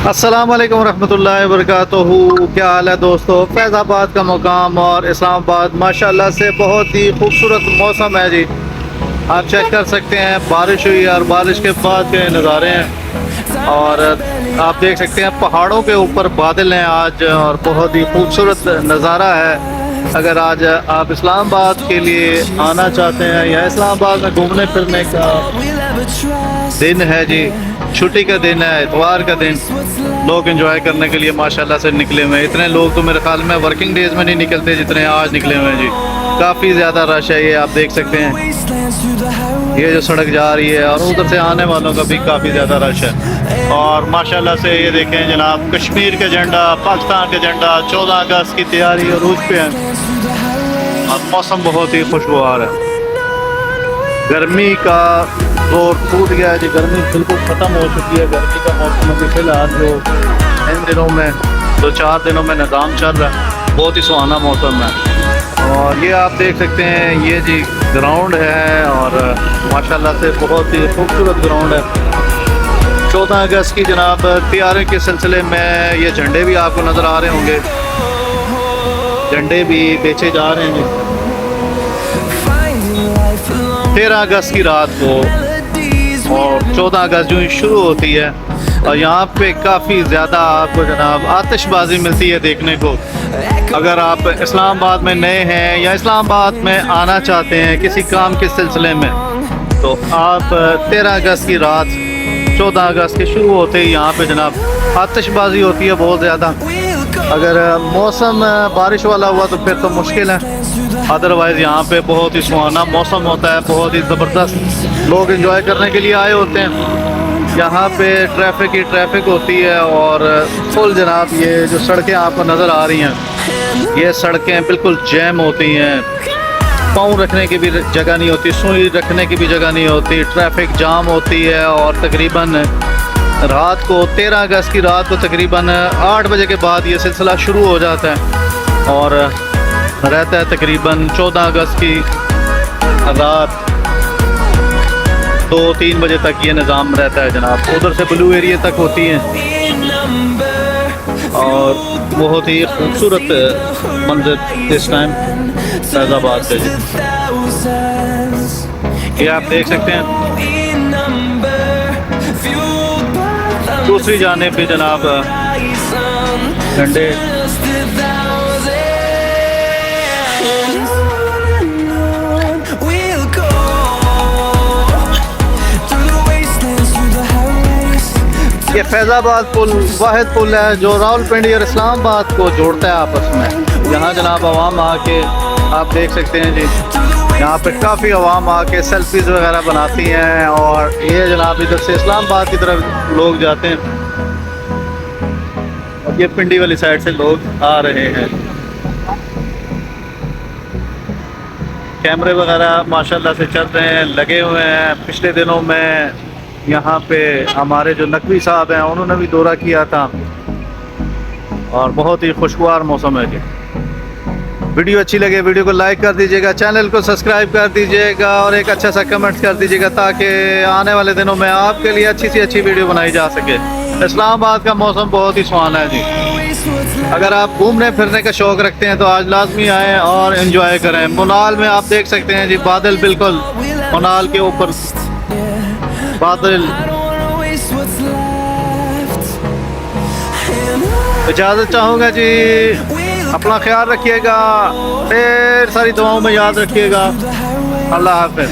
अस्सलाम वालेकुम रहमतुल्लाहि वबरकातुहू। क्या हाल है दोस्तों। फैज़ाबाद का मुकाम और इस्लामाबाद माशाल्लाह से बहुत ही खूबसूरत मौसम है जी। आप चेक कर सकते हैं बारिश हुई और बारिश के बाद के नज़ारे हैं और आप देख सकते हैं पहाड़ों के ऊपर बादल हैं आज और बहुत ही खूबसूरत नज़ारा है। अगर आज आप इस्लामाबाद के लिए आना चाहते हैं या इस्लामाबाद में घूमने फिरने का दिन है जी, छुट्टी का दिन है, इतवार का दिन, लोग एंजॉय करने के लिए माशाल्लाह से निकले हुए हैं। इतने लोग तो मेरे ख्याल में वर्किंग डेज में नहीं निकलते जितने आज निकले हुए हैं जी। काफ़ी ज़्यादा रश है, ये आप देख सकते हैं ये जो सड़क जा रही है और उधर से आने वालों का भी काफ़ी ज़्यादा रश है। और माशाल्लाह से ये देखें जनाब, कश्मीर का झंडा, पाकिस्तान का झंडा, 14 अगस्त की तैयारी और उस पे है और मौसम बहुत ही खुशगवार है। गर्मी का जोर टूट गया है जी, गर्मी बिल्कुल ख़त्म हो चुकी है। गर्मी का मौसम अभी फिलहाल जो इन दिनों में 2-4 दिनों में निज़ाम चल रहा है, बहुत ही सुहाना मौसम है। और ये आप देख सकते हैं ये जी ग्राउंड है और माशाल्लाह से बहुत ही खूबसूरत ग्राउंड है। 14 अगस्त की जनाब तैयारी के सिलसिले में ये झंडे भी आपको नज़र आ रहे होंगे, झंडे भी बेचे जा रहे हैं। 13 अगस्त की रात को और 14 अगस्त जो शुरू होती है और यहाँ पे काफ़ी ज़्यादा आपको जनाब आतिशबाजी मिलती है देखने को। अगर आप इस्लामाबाद में नए हैं या इस्लामाबाद में आना चाहते हैं किसी काम के सिलसिले में, तो आप 13 अगस्त की रात 14 अगस्त के शुरू होते ही यहाँ पे जनाब आतिशबाजी होती है बहुत ज़्यादा। अगर मौसम बारिश वाला हुआ तो फिर तो मुश्किल है, अदरवाइज़ यहाँ पे बहुत ही सुहाना मौसम होता है, बहुत ही ज़बरदस्त लोग एंजॉय करने के लिए आए होते हैं। यहाँ पे ट्रैफिक ही ट्रैफिक होती है और फुल जनाब ये जो सड़कें आपको नज़र आ रही हैं, ये सड़कें बिल्कुल जैम होती हैं, पाँव रखने की भी जगह नहीं होती, सुई रखने की भी जगह नहीं होती, ट्रैफिक जाम होती है। और तकरीबन रात को 13 अगस्त की रात को तकरीबन 8 बजे के बाद ये सिलसिला शुरू हो जाता है और रहता है तकरीबन 14 अगस्त की रात 2-3 बजे तक ये निज़ाम रहता है जनाब। उधर से ब्लू एरिया तक होती हैं और बहुत ही खूबसूरत मंजर इस टाइम फैज़ाबाद का जी, ये आप देख सकते हैं। दूसरी जानिब भी जनाब झंडे ये फैज़ाबाद पुल वाहिद पुल है जो रावलपिंडी और इस्लामाबाद को जोड़ता है आपस में। यहाँ जनाब आवाम आके आप देख सकते हैं जी, यहाँ पे काफ़ी आवाम आके सेल्फीज़ वगैरह बनाती हैं और ये जनाब इधर से इस्लामाबाद की तरफ लोग जाते हैं और ये पिंडी वाली साइड से लोग आ रहे हैं। कैमरे वगैरह माशाल्लाह से चल रहे हैं, लगे हुए हैं। पिछले दिनों में यहाँ पे हमारे जो नकवी साहब हैं उन्होंने भी दौरा किया था और बहुत ही खुशगवार मौसम है जी। वीडियो अच्छी लगे वीडियो को लाइक कर दीजिएगा, चैनल को सब्सक्राइब कर दीजिएगा और एक अच्छा सा कमेंट कर दीजिएगा ताकि आने वाले दिनों में आपके लिए अच्छी सी अच्छी वीडियो बनाई जा सके। इस्लामाबाद का मौसम बहुत ही सुहाना है जी। अगर आप घूमने फिरने का शौक़ रखते हैं तो आज लाजमी आएँ और एंजॉय करें। मुनाल में आप देख सकते हैं जी बादल, बिल्कुल मुनाल के ऊपर बादल। इजाज़त चाहूँगा जी, अपना ख्याल रखिएगा, ढेर सारी दुआओं में याद रखिएगा। अल्लाह हाफ़िज़।